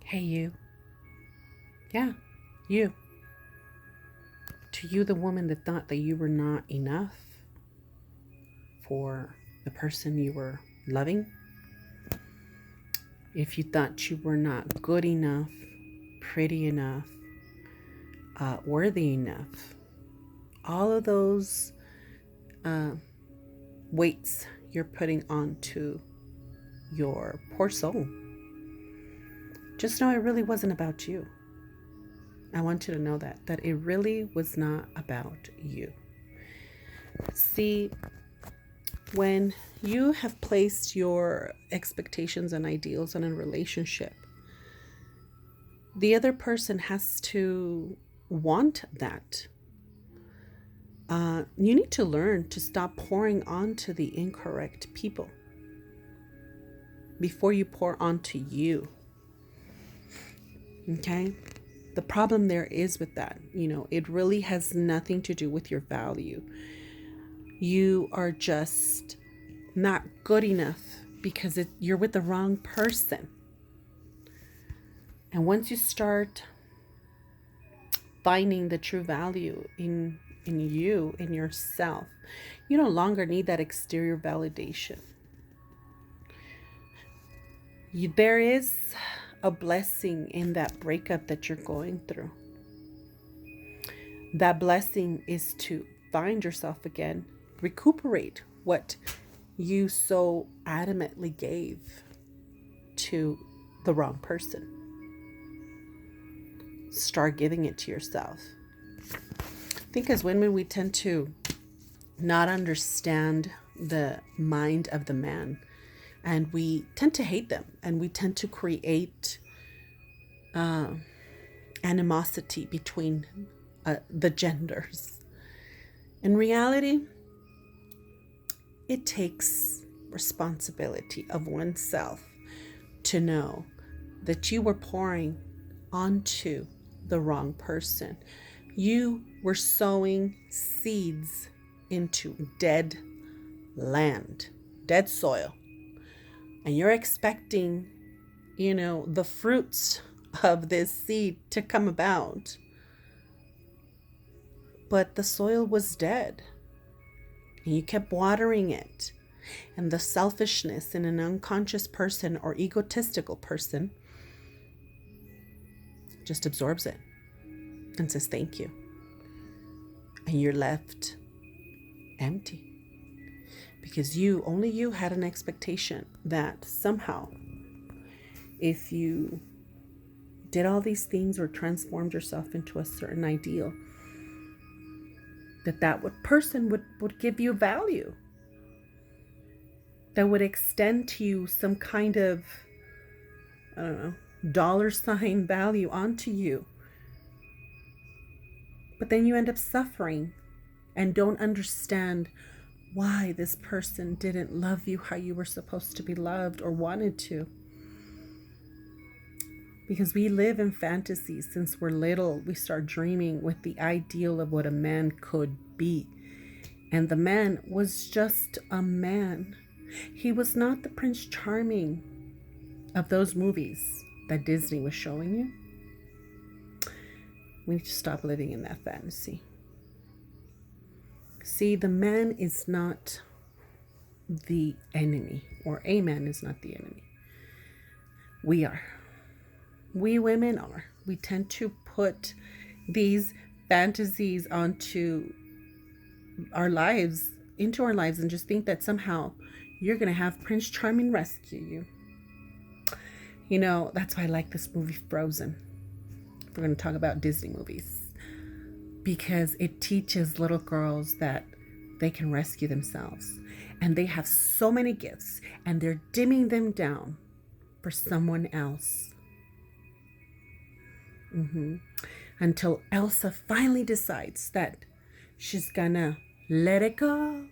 Hey, you. Yeah, you. To you, the woman that thought that you were not enough for the person you were loving, if you thought you were not good enough, pretty enough, worthy enough, all of those uh, weights you're putting onto your poor soul, just know it really wasn't about you. I want you to know that it really was not about you. See, when you have placed your expectations and ideals on a relationship, the other person has to want that. You need to learn to stop pouring onto the incorrect people before you pour onto you. Okay? The problem there is with that, it really has nothing to do with your value. You are just not good enough because you're with the wrong person. And once you start finding the true value in you, in yourself, you no longer need that exterior validation. There is a blessing in that breakup that you're going through. That blessing is to find yourself again, recuperate what you so adamantly gave to the wrong person. Start giving it to yourself. I think as women, we tend to not understand the mind of the man, and we tend to hate them, and we tend to create animosity between the genders. In reality, it takes responsibility of oneself to know that you were pouring onto the wrong person. You were sowing seeds into dead land, dead soil. And you're expecting, the fruits of this seed to come about. But the soil was dead. And you kept watering it. And the selfishness in an unconscious person or egotistical person just absorbs it and says thank you. And you're left empty. Because only you had an expectation that somehow, if you did all these things or transformed yourself into a certain ideal, that person would give you value, that would extend to you some kind of, I don't know, dollar sign value onto you. But then you end up suffering and don't understand why this person didn't love you how you were supposed to be loved or wanted to. Because we live in fantasies since we're little. We start dreaming with the ideal of what a man could be. And the man was just a man. He was not the Prince Charming of those movies that Disney was showing you. We need to stop living in that fantasy. See, the man is not the enemy, or a man is not the enemy. We are. We women are. We tend to put these fantasies onto our lives, into our lives, and just think that somehow you're going to have Prince Charming rescue you. That's why I like this movie Frozen. We're going to talk about Disney movies. Because it teaches little girls that they can rescue themselves. And they have so many gifts, and they're dimming them down for someone else. Until Elsa finally decides that she's gonna let it go,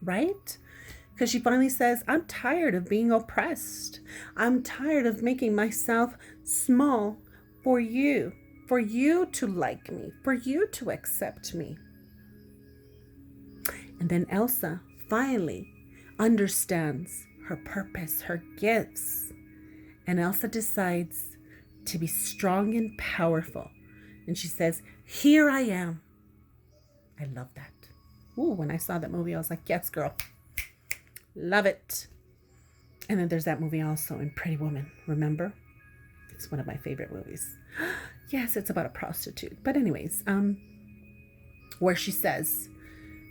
right? Because she finally says, I'm tired of being oppressed. I'm tired of making myself small for you to like me, for you to accept me. And then Elsa finally understands her purpose, her gifts, And Elsa decides to be strong and powerful. And she says, "Here I am." I love that. Ooh, when I saw that movie, I was like, yes, girl. Love it. And then there's that movie also in Pretty Woman. Remember? It's one of my favorite movies. Yes, it's about a prostitute. But anyways, where she says,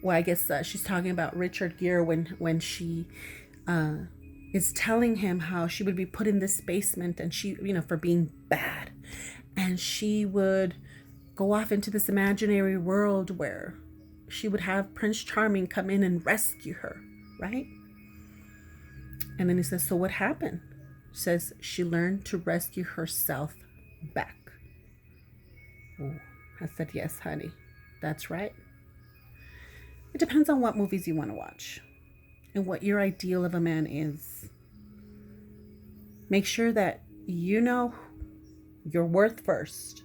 well, I guess she's talking about Richard Gere when she is telling him how she would be put in this basement and she, for being bad. And she would go off into this imaginary world where she would have Prince Charming come in and rescue her, right? And then he says, so what happened? She says she learned to rescue herself back. Oh, I said, yes, honey, that's right. It depends on what movies you want to watch and what your ideal of a man is. Make sure that you know your worth first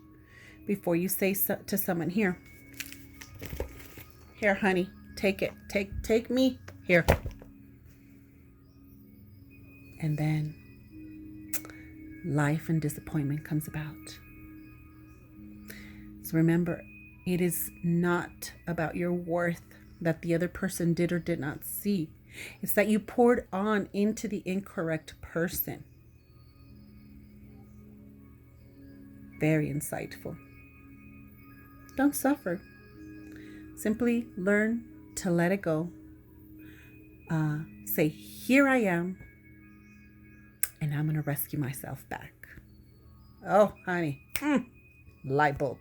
before you say to someone, here, honey, take it, take me, here. And then life and disappointment comes about. So remember, it is not about your worth that the other person did or did not see. It's that you poured on into the incorrect person. Very insightful. Don't suffer. Simply learn to let it go. Say, here I am, and I'm going to rescue myself back. Oh, honey. Light bulb.